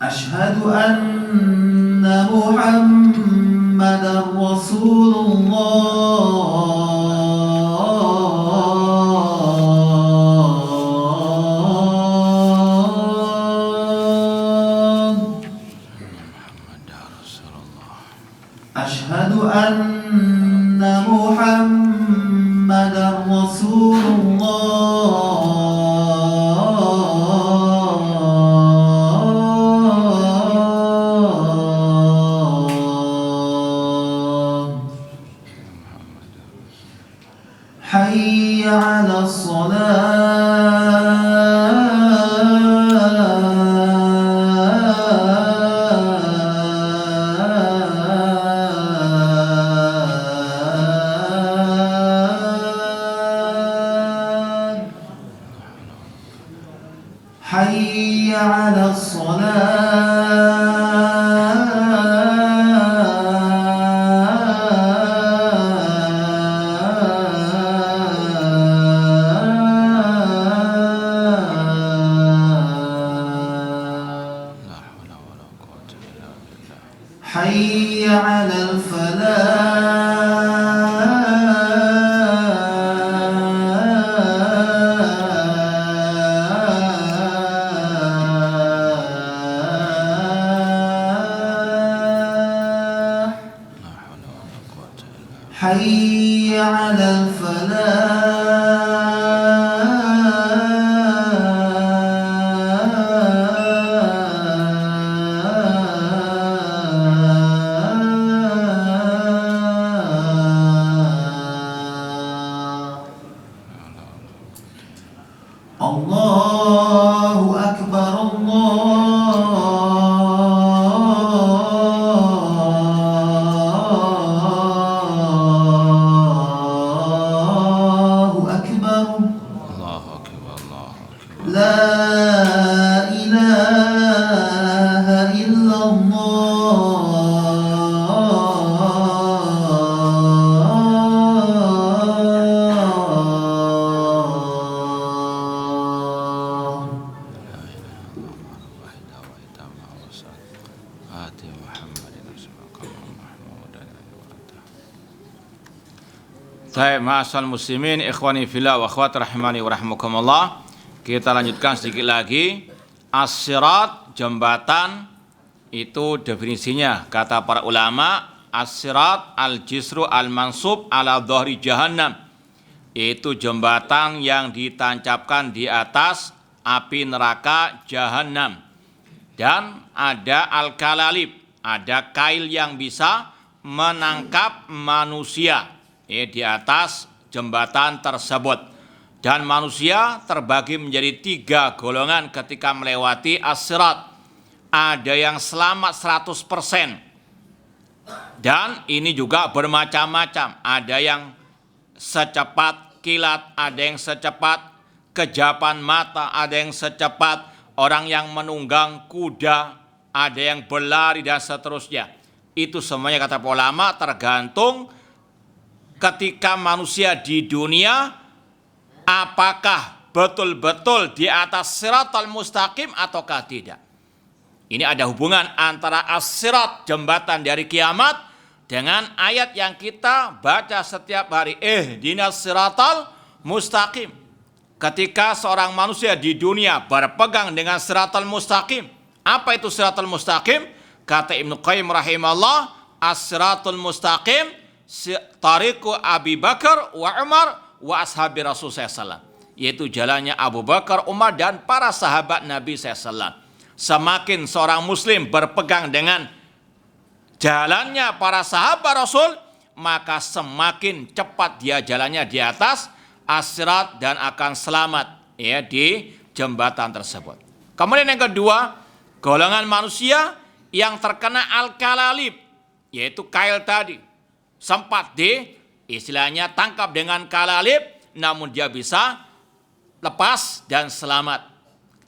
أشهد أن محمدا رسول الله أشهد أن محمدا رسول الله حي على الصلاة حي على الصلاة حي على الفلاح حي على الفلاح الله أكبر الله أكبر الله أكبر الله أكبر. لا إله إلا الله Baik, ma'asal muslimin, ikhwani fillah wa akhwat rahimani wa rahmukumullah. Kita lanjutkan sedikit lagi. As-sirat, jembatan, itu definisinya kata para ulama, as-sirat al-jisru al-mansub ala dhahri jahannam. Itu jembatan yang ditancapkan di atas api neraka jahannam. Dan ada al-kalalib, ada kail yang bisa menangkap manusia di atas jembatan tersebut. Dan manusia terbagi menjadi 3 golongan ketika melewati as-sirat. Ada yang selamat 100%. Dan ini juga bermacam-macam. Ada yang secepat kilat, ada yang secepat kejapan mata, ada yang secepat orang yang menunggang kuda, ada yang berlari dan seterusnya. Itu semuanya kata ulama tergantung ketika manusia di dunia apakah betul-betul di atas siratal mustaqim ataukah tidak. Ini ada hubungan antara as-sirat, jembatan dari kiamat, dengan ayat yang kita baca setiap hari, ihdinas siratal mustaqim. Ketika seorang manusia di dunia berpegang dengan siratal mustaqim. Apa itu siratal mustaqim? Kata Ibnu Qayyim rahimahullah, as-siratul mustaqim tariqu Abi Bakar wa Umar wa ashabi Rasul SAW. Yaitu jalannya Abu Bakar, Umar, dan para sahabat Nabi SAW. Semakin seorang muslim berpegang dengan jalannya para sahabat Rasul, maka semakin cepat dia jalannya di atas as-sirat dan akan selamat di jembatan tersebut. Kemudian yang kedua, golongan manusia yang terkena al-kalalib, yaitu kail tadi. Sempat istilahnya tangkap dengan kalalib, namun dia bisa lepas dan selamat.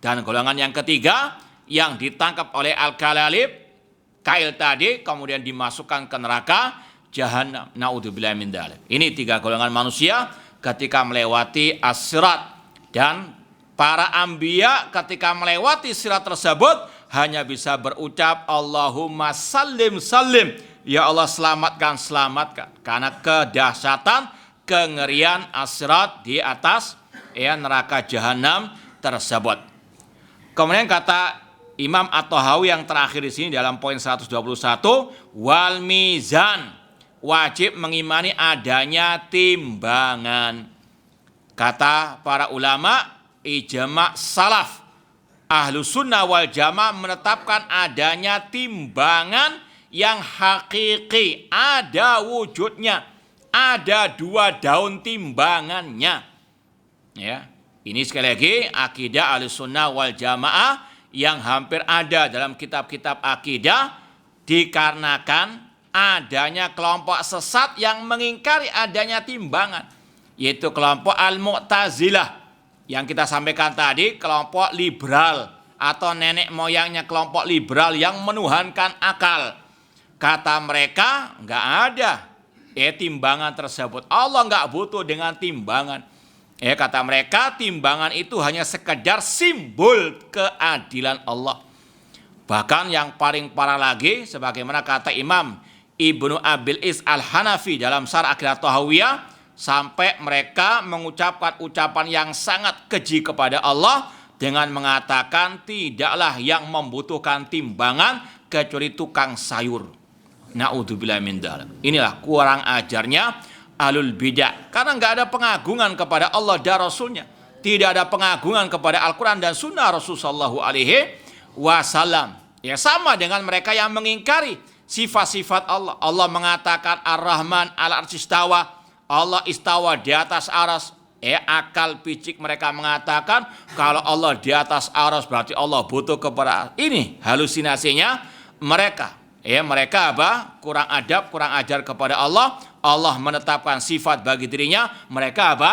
Dan golongan yang ketiga yang ditangkap oleh al-kalalib, kail tadi, kemudian dimasukkan ke neraka Jahannam. Naudzubillah min dzalik. Ini 3 golongan manusia ketika melewati as-sirat. Dan para anbiya ketika melewati sirat tersebut hanya bisa berucap Allahumma sallim sallim. Ya Allah selamatkan, selamatkan. Karena kedahsyatan, kengerian as-sirat di atas neraka Jahannam tersebut. Kemudian kata Imam At-Tahawi yang terakhir di sini dalam poin 121, wal mizan, wajib mengimani adanya timbangan. Kata para ulama, ijma' salaf, ahlu sunnah wal jamaah menetapkan adanya timbangan yang hakiki, ada wujudnya, ada 2 daun timbangannya. Ya, ini sekali lagi akidah ahlu sunnah wal jamaah yang hampir ada dalam kitab-kitab akidah, dikarenakan adanya kelompok sesat yang mengingkari adanya timbangan, yaitu kelompok Al-Mu'tazilah yang kita sampaikan tadi, kelompok liberal atau nenek moyangnya kelompok liberal yang menuhankan akal. Kata mereka nggak ada timbangan tersebut. Allah nggak butuh dengan timbangan. Kata mereka timbangan itu hanya sekedar simbol keadilan Allah. Bahkan yang paling parah lagi, sebagaimana kata Imam Ibnu Abil Is Al-Hanafi dalam Syarh Aqidah Tahawiyah, sampai mereka mengucapkan ucapan yang sangat keji kepada Allah dengan mengatakan tidaklah yang membutuhkan timbangan kecuali tukang sayur. Naudzubillah min dzalik. Inilah kurang ajarnya ahlul bidah, karena nggak ada pengagungan kepada Allah dan Rasulnya, tidak ada pengagungan kepada Al-Quran dan Sunnah Rasulullah Shallallahu Alaihi Wasallam. Ya, sama dengan mereka yang mengingkari sifat-sifat Allah. Allah mengatakan Ar-Rahman al-Arsy istawa, Allah istawa di atas aras. Akal picik mereka mengatakan kalau Allah di atas aras berarti Allah butuh kepada. Ini halusinasinya mereka. Mereka apa? Kurang adab, kurang ajar kepada Allah. Allah menetapkan sifat bagi dirinya, mereka apa?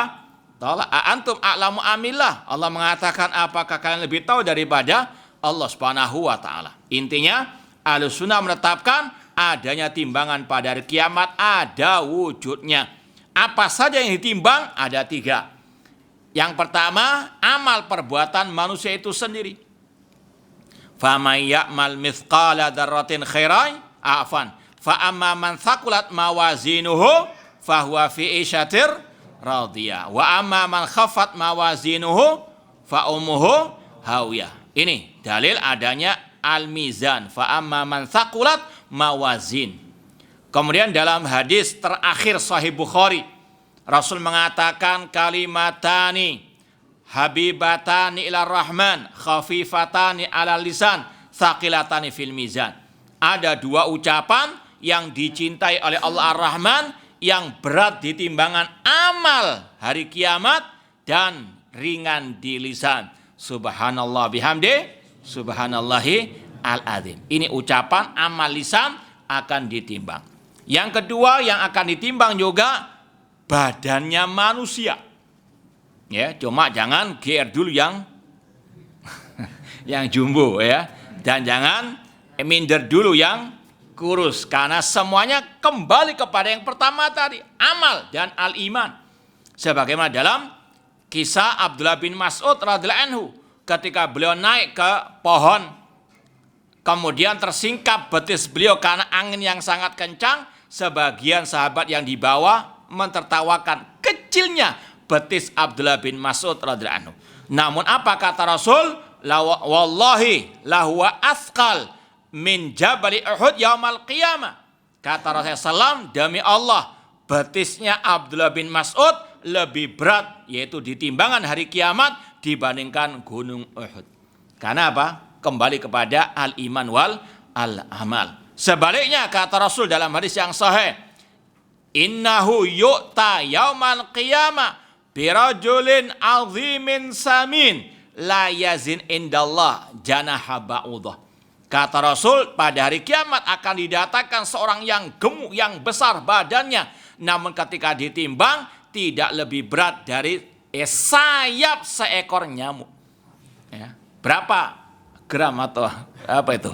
Tolak. Antum a'lamu amillah. Allah mengatakan apakah kalian lebih tahu daripada Allah Subhanahu wa taala. Intinya Ahlus Sunnah menetapkan adanya timbangan pada hari kiamat, ada wujudnya. Apa saja yang ditimbang? Ada 3. Yang pertama, amal perbuatan manusia itu sendiri. Faman ya'mal mithqala dzarratin khairan fa amma man thaqulat mawazinuhu fahuwa fi isyatir radiyah wa amma man khaffat mawazinuhu fa ummuhu hawiyah. Ini dalil adanya al-mizan, fa amma man thaqulat mawazin. Kemudian dalam hadis terakhir Sahih Bukhari, Rasul mengatakan kalimatani habibatani ila rahman khafifatani ala lisan thaqilatani fil mizan. Ada 2 ucapan yang dicintai oleh Allah Ar-Rahman, yang berat di timbangan amal hari kiamat dan ringan di lisan. Subhanallah bihamdi, subhanallahi al-azim. Ini ucapan amal lisan akan ditimbang. Yang kedua yang akan ditimbang juga badannya manusia. Ya, cuma jangan GR dulu yang jumbo ya, dan jangan minder dulu yang kurus, karena semuanya kembali kepada yang pertama tadi, amal dan al-iman. Sebagaimana dalam kisah Abdullah bin Mas'ud radhiyallahu anhu, ketika beliau naik ke pohon, kemudian tersingkap betis beliau karena angin yang sangat kencang, sebagian sahabat yang di bawah mentertawakan kecilnya betis Abdullah bin Mas'ud radhiyallahu anhu. Namun apa kata Rasul? Wallahi lahuwa asqal min jabali Uhud yaumal qiyamah. Kata Rasulullah SAW, demi Allah, betisnya Abdullah bin Mas'ud lebih berat, yaitu di timbangan hari kiamat dibandingkan gunung Uhud. Karena apa? Kembali kepada al-iman wal al-amal. Sebaliknya kata Rasul dalam hadis yang sahih, innahu yu'ta yaumal qiyamah birajulin azimin samin la yazin indallah janaha ba'udah. Kata Rasul, pada hari kiamat akan didatangkan seorang yang gemuk, yang besar badannya, namun ketika ditimbang tidak lebih berat dari sayap seekor nyamuk. Ya. berapa gram atau apa itu.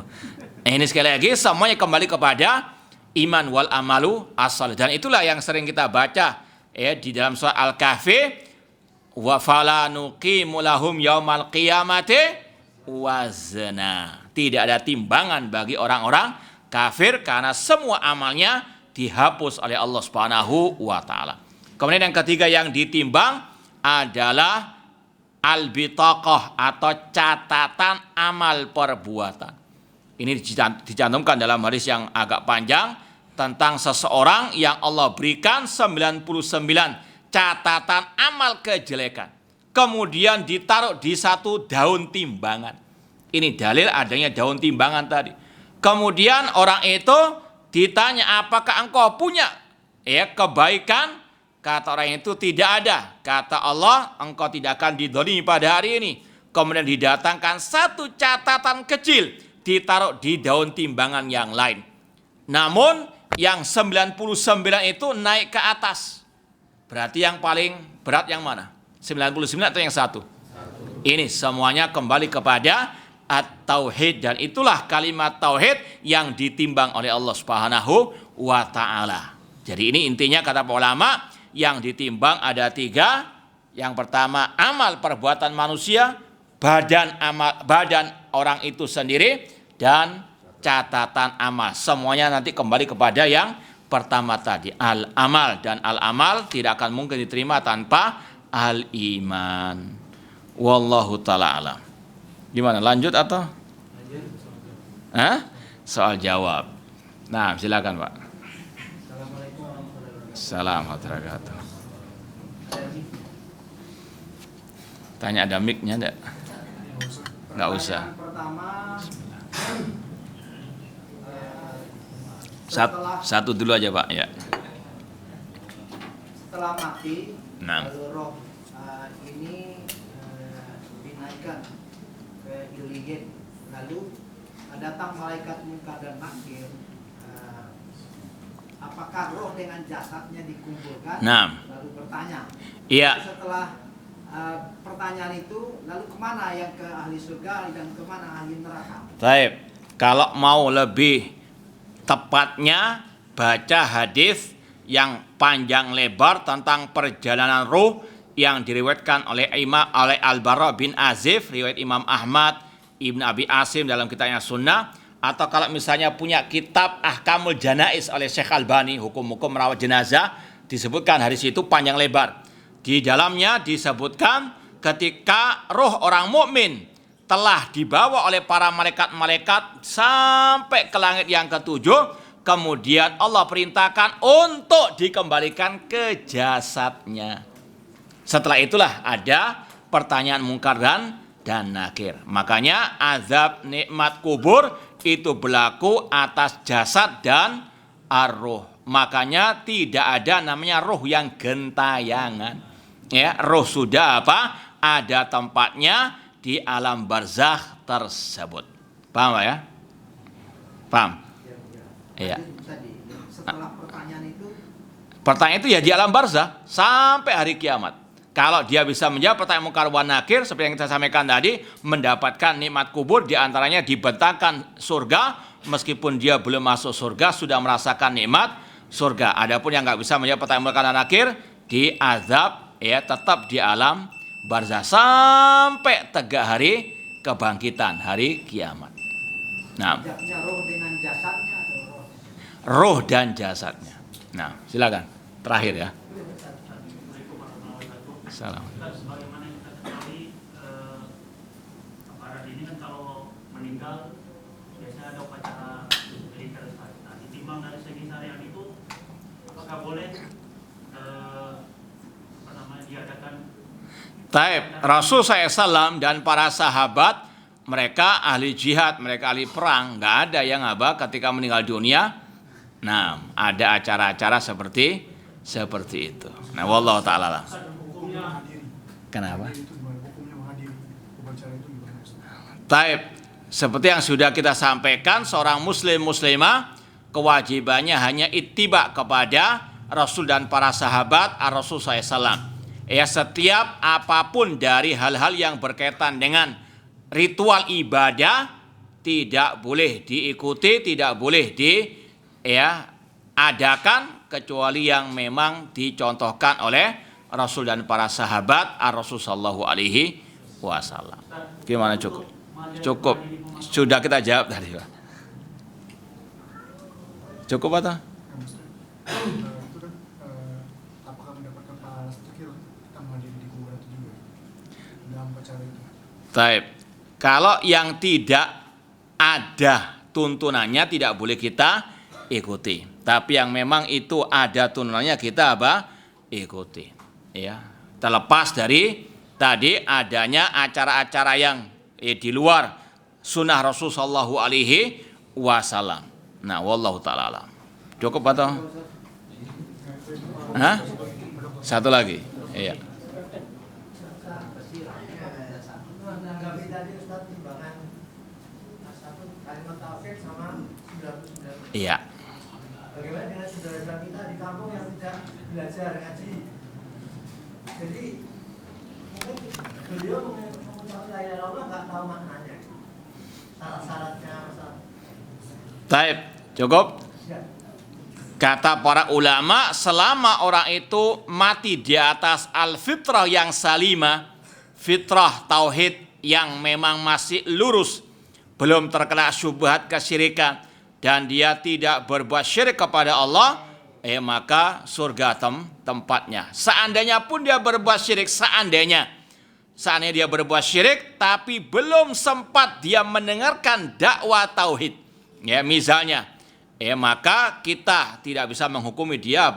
Ini sekali lagi semuanya kembali kepada iman wal amalu asal, dan itulah yang sering kita baca ya di dalam surah Al-Kahfi, wa fala nuqimu lahum yaumal qiyamati wazna. Tidak ada timbangan bagi orang-orang kafir karena semua amalnya dihapus oleh Allah Subhanahu wa taala. Kemudian yang ketiga yang ditimbang adalah al-bitaqah atau catatan amal perbuatan. Ini dicantumkan dalam hadis yang agak panjang tentang seseorang yang Allah berikan 99 catatan amal kejelekan. Kemudian ditaruh di satu daun timbangan. Ini dalil adanya daun timbangan tadi. Kemudian orang itu ditanya, apakah engkau punya kebaikan? Kata orang itu, tidak ada. Kata Allah, engkau tidak akan didolimi pada hari ini. Kemudian didatangkan satu catatan kecil, ditaruh di daun timbangan yang lain. Namun yang 99 itu naik ke atas. Berarti yang paling berat yang mana? 99 atau yang satu? Ini semuanya kembali kepada at-tauhid, dan itulah kalimat tauhid yang ditimbang oleh Allah Subhanahu wa taala. Jadi ini intinya kata para ulama, yang ditimbang ada 3. Yang pertama amal perbuatan manusia, badan orang itu sendiri, dan catatan amal. Semuanya nanti kembali kepada yang pertama tadi, al-amal, dan al-amal tidak akan mungkin diterima tanpa al-iman. Wallahu taala alam. Gimana, lanjut atau? Soal jawab. Nah, silakan Pak. Assalamualaikum warahmatullahi wabarakatuh. Tanya ada mic-nya enggak? Enggak usah. Pertama, Satu dulu aja Pak ya. setelah mati, Nah. lalu roh ini dinaikkan ke Iliyin, lalu datang malaikat Munkar dan Nakir. Apakah roh dengan jasadnya dikumpulkan? Nah. Lalu bertanya. Iya. Setelah pertanyaan itu, lalu kemana yang ke ahli surga dan kemana ahli neraka? Baik. Kalau mau lebih tepatnya, baca hadis yang panjang lebar tentang perjalanan ruh yang diriwayatkan oleh Al-Bara bin Azib, riwayat Imam Ahmad, Ibn Abi Asim dalam kitabnya Sunnah, atau kalau misalnya punya kitab Ahkamul Janaiz oleh Syekh Albani, hukum-hukum merawat jenazah, disebutkan hadis itu panjang lebar. Di dalamnya disebutkan ketika roh orang mukmin telah dibawa oleh para malaikat-malaikat sampai ke langit yang ketujuh, kemudian Allah perintahkan untuk dikembalikan ke jasadnya. Setelah itulah ada pertanyaan Munkar dan Nakir. Makanya azab nikmat kubur itu berlaku atas jasad dan ar-ruh. Makanya tidak ada namanya roh yang gentayangan. Ya, roh sudah ada tempatnya di alam barzakh tersebut. Paham Pak ya? Paham? Iya. Setelah Pertanyaan itu ya di alam barzakh sampai hari kiamat. Kalau dia bisa menjawab pertanyaan Munkar wa Nakir, seperti yang kita sampaikan tadi, mendapatkan nikmat kubur, diantaranya dibentangkan surga, meskipun dia belum masuk surga sudah merasakan nikmat surga. Adapun yang nggak bisa menjawab pertanyaan Munkar dan Nakir, diazab ya tetap di alam barzakh sampai tegak hari kebangkitan, hari kiamat. Nah, roh dengan jasadnya atau roh? Roh dan jasadnya. Nah, silakan terakhir ya. Salam. Sebagaimana kita ketahui, aparat ini kan kalau meninggal biasanya ada upacara militer. Nah, ditimbang dari segi syariat itu, apakah boleh diadakan? Taib, Rasul SAW dan para sahabat, mereka ahli jihad, mereka ahli perang, nggak ada yang ketika meninggal dunia. Nah, ada acara-acara seperti itu. Nah, wallahu ta'ala lah. Kenapa? Taib, seperti yang sudah kita sampaikan, seorang muslim muslimah kewajibannya hanya ittiba kepada Rasul dan para sahabat Rasul SAW. Ya, setiap apapun dari hal-hal yang berkaitan dengan ritual ibadah tidak boleh diikuti, tidak boleh adakan kecuali yang memang dicontohkan oleh Rasul dan para sahabat Rasul sallallahu alaihi wasallam. Gimana, cukup? Cukup. Sudah kita jawab tadi, Pak. Cukup atau? Itu kan apakah mendapatkan pahala sedikit kita menghadiri di kuburan itu juga dalam upacara itu? Baik. Kalau yang tidak ada tuntunannya tidak boleh kita ikuti. Tapi yang memang itu ada tuntunannya kita ikuti. Ya. Terlepas dari tadi adanya acara-acara yang di luar sunnah Rasul sallallahu alaihi wasallam. Nah, wallahu ta'ala alam. Cukup atau? Hah? Satu lagi. Iya. Menanggapi tadi Ustaz timbangan kalimat tauhid sama 99. Iya. Bagaimana dengan saudara kita di kampung yang tidak belajar ngaji? Jadi mungkin beliau mengucapkan la ilaha illallah nggak tahu maknanya, syarat-syaratnya. Baik, cukup. Ya. Kata para ulama, selama orang itu mati di atas al-fitrah yang salimah, fitrah tauhid yang memang masih lurus, belum terkena syubhat kesyirikan, dan dia tidak berbuat syirik kepada Allah, maka surga tempatnya. Seandainya pun dia berbuat syirik, seandainya dia berbuat syirik, tapi belum sempat dia mendengarkan dakwah tauhid, ya misalnya, maka kita tidak bisa menghukumi dia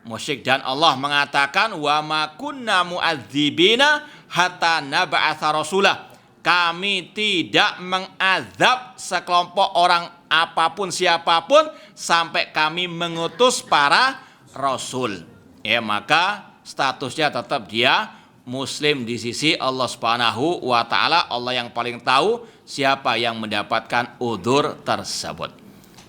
musyrik. Dan Allah mengatakan wa ma kunna mu'adzibina hatta nab'atsa rasulah. Kami tidak mengazab sekelompok orang apapun siapapun sampai kami mengutus para rasul. Maka statusnya tetap dia muslim di sisi Allah Subhanahu wa taala. Allah yang paling tahu siapa yang mendapatkan udzur tersebut.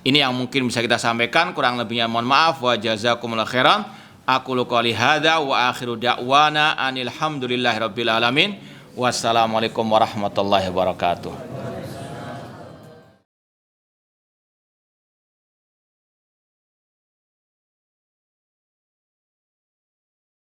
Ini yang mungkin bisa kita sampaikan, kurang lebihnya mohon maaf. Wa jazakumullahu khairan. Aqulu qouli hadza wa akhiru da'wana anil hamdulillahirabbil alamin. Wassalamualaikum warahmatullahi wabarakatuh.